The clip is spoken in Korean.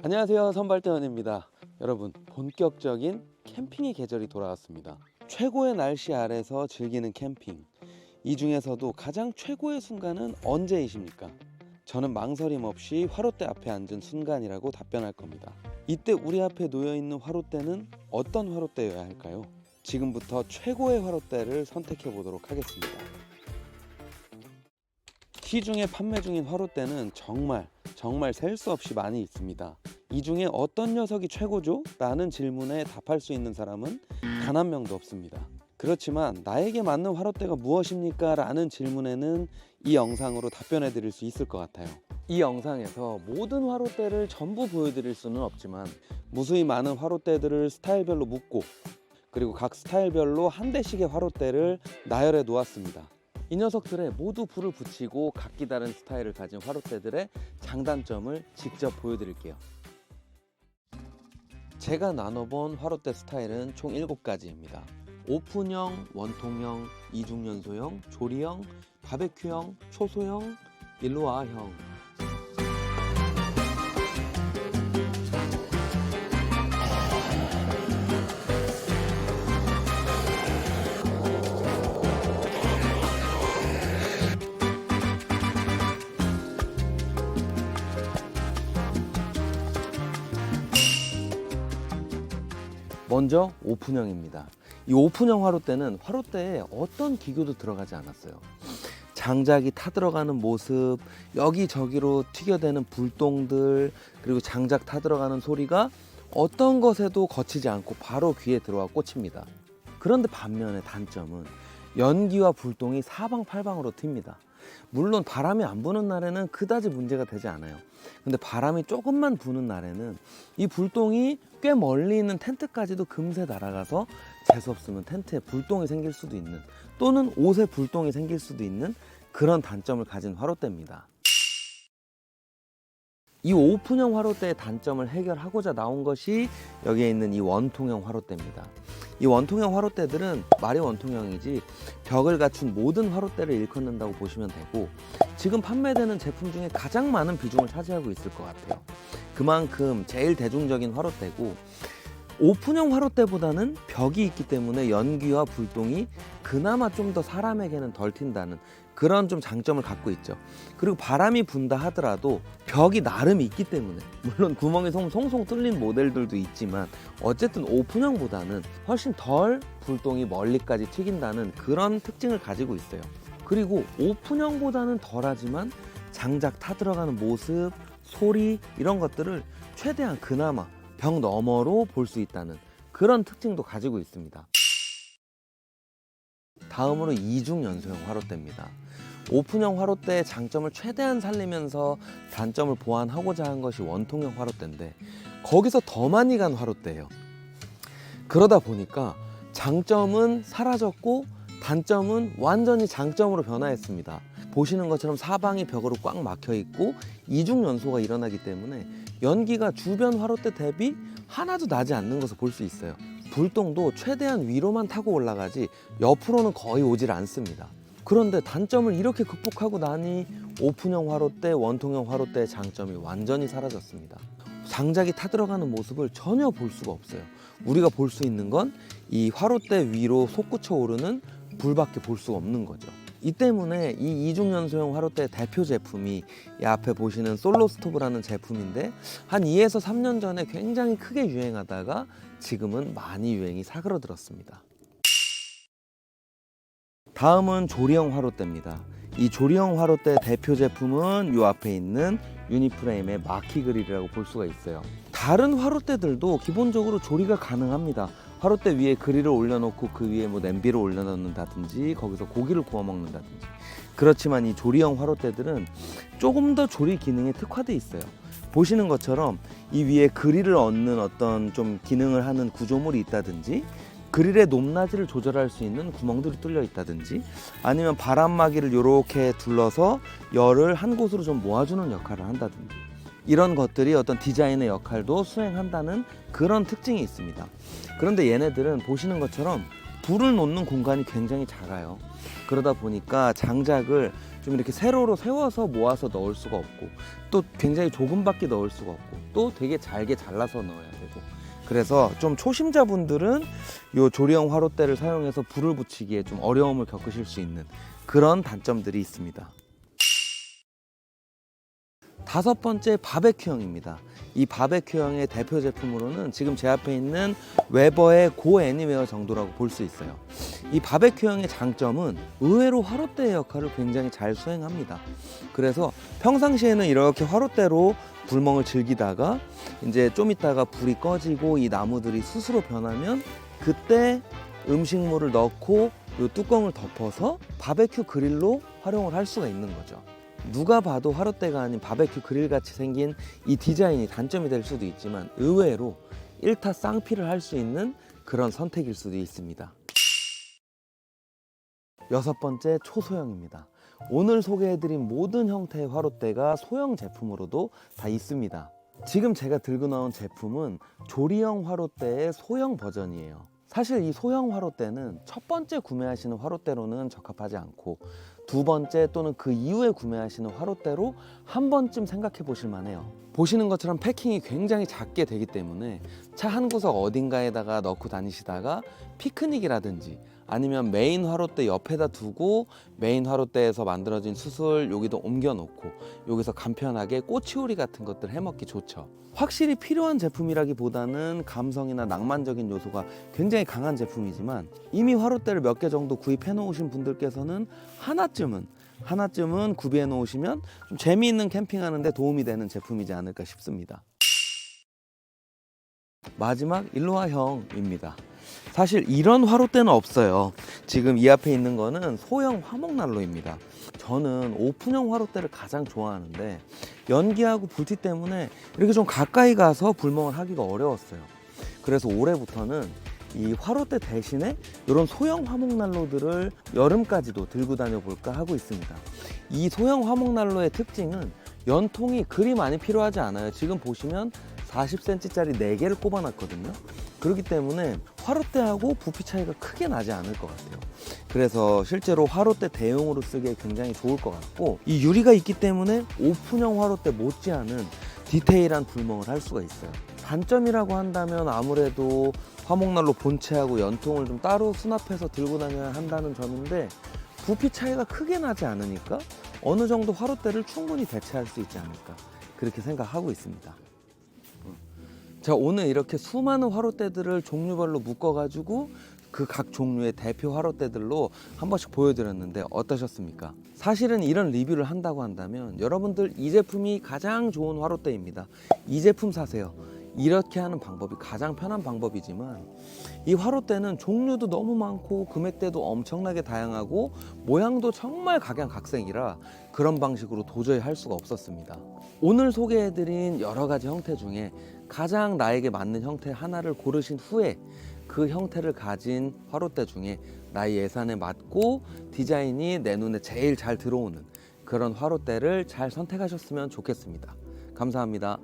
안녕하세요, 선발대원입니다. 여러분, 본격적인 캠핑의 계절이 돌아왔습니다. 최고의 날씨 아래서 즐기는 캠핑, 이 중에서도 가장 최고의 순간은 언제이십니까? 저는 망설임 없이 화롯대 앞에 앉은 순간이라고 답변할 겁니다. 이때 우리 앞에 놓여있는 화롯대는 어떤 화롯대여야 할까요? 지금부터 최고의 화롯대를 선택해 보도록 하겠습니다. 시중에 판매 중인 화롯대는 정말 셀 수 없이 많이 있습니다. 이 중에 어떤 녀석이 최고죠? 라는 질문에 답할 수 있는 사람은 단 한 명도 없습니다. 그렇지만 나에게 맞는 화롯대가 무엇입니까? 라는 질문에는 이 영상으로 답변해 드릴 수 있을 것 같아요. 이 영상에서 모든 화롯대를 전부 보여드릴 수는 없지만 무수히 많은 화롯대들을 스타일별로 묶고 그리고 각 스타일별로 한 대씩의 화롯대를 나열해 놓았습니다. 이 녀석들에 모두 불을 붙이고 각기 다른 스타일을 가진 화롯대들의 장단점을 직접 보여드릴게요. 제가 나눠본 화롯대 스타일은 총 7가지입니다. 오픈형, 원통형, 이중연소형, 조리형, 바베큐형, 초소형, 일로아형. 먼저 오픈형입니다. 이 오픈형 화롯대는 화롯대에 어떤 기교도 들어가지 않았어요. 장작이 타들어가는 모습, 여기저기로 튀겨대는 불똥들, 그리고 장작 타들어가는 소리가 어떤 것에도 거치지 않고 바로 귀에 들어와 꽂힙니다. 그런데 반면에 단점은 연기와 불똥이 사방팔방으로 튑니다. 물론 바람이 안 부는 날에는 그다지 문제가 되지 않아요. 근데 바람이 조금만 부는 날에는 이 불똥이 꽤 멀리 있는 텐트까지도 금세 날아가서 재수없으면 텐트에 불똥이 생길 수도 있는, 또는 옷에 불똥이 생길 수도 있는 그런 단점을 가진 화롯대입니다. 이 오픈형 화롯대의 단점을 해결하고자 나온 것이 여기에 있는 이 원통형 화롯대입니다. 이 원통형 화롯대들은 말이 원통형이지 벽을 갖춘 모든 화롯대를 일컫는다고 보시면 되고, 지금 판매되는 제품 중에 가장 많은 비중을 차지하고 있을 것 같아요. 그만큼 제일 대중적인 화롯대고, 오픈형 화롯대보다는 벽이 있기 때문에 연기와 불똥이 그나마 좀 더 사람에게는 덜 튄다는 그런 좀 장점을 갖고 있죠. 그리고 바람이 분다 하더라도 벽이 나름 있기 때문에, 물론 구멍이 송송 뚫린 모델들도 있지만 어쨌든 오픈형보다는 훨씬 덜 불똥이 멀리까지 튀긴다는 그런 특징을 가지고 있어요. 그리고 오픈형보다는 덜하지만 장작 타들어가는 모습, 소리 이런 것들을 최대한 그나마 벽 너머로 볼 수 있다는 그런 특징도 가지고 있습니다. 다음으로 이중연소형 화롯대입니다. 오픈형 화롯대의 장점을 최대한 살리면서 단점을 보완하고자 한 것이 원통형 화롯대인데, 거기서 더 많이 간 화롯대예요. 그러다 보니까 장점은 사라졌고 단점은 완전히 장점으로 변화했습니다. 보시는 것처럼 사방이 벽으로 꽉 막혀 있고 이중연소가 일어나기 때문에 연기가 주변 화롯대 대비 하나도 나지 않는 것을 볼 수 있어요. 불똥도 최대한 위로만 타고 올라가지 옆으로는 거의 오질 않습니다. 그런데 단점을 이렇게 극복하고 나니 오픈형 화롯대, 원통형 화롯대의 장점이 완전히 사라졌습니다. 장작이 타들어가는 모습을 전혀 볼 수가 없어요. 우리가 볼 수 있는 건 이 화롯대 위로 솟구쳐 오르는 불밖에 볼 수가 없는 거죠. 이 때문에 이 이중연소형 화롯대의 대표 제품이 이 앞에 보시는 솔로스토브라는 제품인데, 한 2에서 3년 전에 굉장히 크게 유행하다가 지금은 많이 유행이 사그러들었습니다. 다음은 조리형 화롯대입니다. 이 조리형 화롯대의 대표 제품은 이 앞에 있는 유니프레임의 마키 그릴이라고 볼 수가 있어요. 다른 화롯대들도 기본적으로 조리가 가능합니다. 화롯대 위에 그릴을 올려놓고 그 위에 냄비를 올려놓는다든지 거기서 고기를 구워 먹는다든지. 그렇지만 이 조리형 화롯대들은 조금 더 조리 기능에 특화되어 있어요. 보시는 것처럼 이 위에 그릴을 얹는 어떤 좀 기능을 하는 구조물이 있다든지, 그릴의 높낮이를 조절할 수 있는 구멍들이 뚫려 있다든지, 아니면 바람막이를 이렇게 둘러서 열을 한 곳으로 좀 모아주는 역할을 한다든지, 이런 것들이 어떤 디자인의 역할도 수행한다는 그런 특징이 있습니다. 그런데 얘네들은 보시는 것처럼 불을 놓는 공간이 굉장히 작아요. 그러다 보니까 장작을 좀 이렇게 세로로 세워서 모아서 넣을 수가 없고, 또 굉장히 조금밖에 넣을 수가 없고, 또 되게 잘게 잘라서 넣어야 되고, 그래서 좀 초심자분들은 이 조리형 화롯대를 사용해서 불을 붙이기에 좀 어려움을 겪으실 수 있는 그런 단점들이 있습니다. 다섯 번째, 바베큐형입니다. 이 바베큐형의 대표 제품으로는 지금 제 앞에 있는 웨버의 고 애니웨어 정도라고 볼 수 있어요. 이 바베큐형의 장점은 의외로 화롯대의 역할을 굉장히 잘 수행합니다. 그래서 평상시에는 이렇게 화롯대로 불멍을 즐기다가 이제 좀 있다가 불이 꺼지고 이 나무들이 숯으로 변하면 그때 음식물을 넣고 이 뚜껑을 덮어서 바베큐 그릴로 활용을 할 수가 있는 거죠. 누가 봐도 화롯대가 아닌 바베큐 그릴 같이 생긴 이 디자인이 단점이 될 수도 있지만 의외로 일타 쌍피를 할 수 있는 그런 선택일 수도 있습니다. 여섯 번째, 초소형입니다. 오늘 소개해드린 모든 형태의 화롯대가 소형 제품으로도 다 있습니다. 지금 제가 들고 나온 제품은 조리형 화롯대의 소형 버전이에요. 사실 이 소형 화롯대는 첫 번째 구매하시는 화롯대로는 적합하지 않고 두 번째 또는 그 이후에 구매하시는 화롯대로 한 번쯤 생각해 보실 만해요. 보시는 것처럼 패킹이 굉장히 작게 되기 때문에 차 한 구석 어딘가에다가 넣고 다니시다가 피크닉이라든지 아니면 메인 화롯대 옆에다 두고 메인 화롯대에서 만들어진 숯을 여기도 옮겨 놓고 여기서 간편하게 꼬치요리 같은 것들 해먹기 좋죠. 확실히 필요한 제품이라기보다는 감성이나 낭만적인 요소가 굉장히 강한 제품이지만 이미 화롯대를 몇 개 정도 구입해 놓으신 분들께서는 하나쯤은 구비해 놓으시면 좀 재미있는 캠핑하는 데 도움이 되는 제품이지 않을까 싶습니다. 마지막, 일로와형입니다. 사실 이런 화롯대는 없어요. 지금 이 앞에 있는 거는 소형 화목난로입니다. 저는 오픈형 화롯대를 가장 좋아하는데 연기하고 불티 때문에 이렇게 좀 가까이 가서 불멍을 하기가 어려웠어요. 그래서 올해부터는 이 화롯대 대신에 이런 소형 화목난로들을 여름까지도 들고 다녀볼까 하고 있습니다. 이 소형 화목난로의 특징은 연통이 그리 많이 필요하지 않아요. 지금 보시면 40cm짜리 4개를 꼽아놨거든요. 그렇기 때문에 화롯대하고 부피 차이가 크게 나지 않을 것 같아요. 그래서 실제로 화롯대 대용으로 쓰기에 굉장히 좋을 것 같고, 이 유리가 있기 때문에 오픈형 화롯대 못지않은 디테일한 불멍을 할 수가 있어요. 단점이라고 한다면 아무래도 화목난로 본체하고 연통을 좀 따로 수납해서 들고 다녀야 한다는 점인데, 부피 차이가 크게 나지 않으니까 어느 정도 화롯대를 충분히 대체할 수 있지 않을까, 그렇게 생각하고 있습니다. 자, 오늘 이렇게 수많은 화롯대들을 종류별로 묶어가지고 그 각 종류의 대표 화롯대들로 한 번씩 보여드렸는데 어떠셨습니까? 사실은 이런 리뷰를 한다고 한다면 여러분들 이 제품이 가장 좋은 화롯대입니다, 이 제품 사세요, 이렇게 하는 방법이 가장 편한 방법이지만 이 화롯대는 종류도 너무 많고 금액대도 엄청나게 다양하고 모양도 정말 각양각색이라 그런 방식으로 도저히 할 수가 없었습니다. 오늘 소개해드린 여러 가지 형태 중에 가장 나에게 맞는 형태 하나를 고르신 후에 그 형태를 가진 화롯대 중에 나의 예산에 맞고 디자인이 내 눈에 제일 잘 들어오는 그런 화롯대를 잘 선택하셨으면 좋겠습니다. 감사합니다.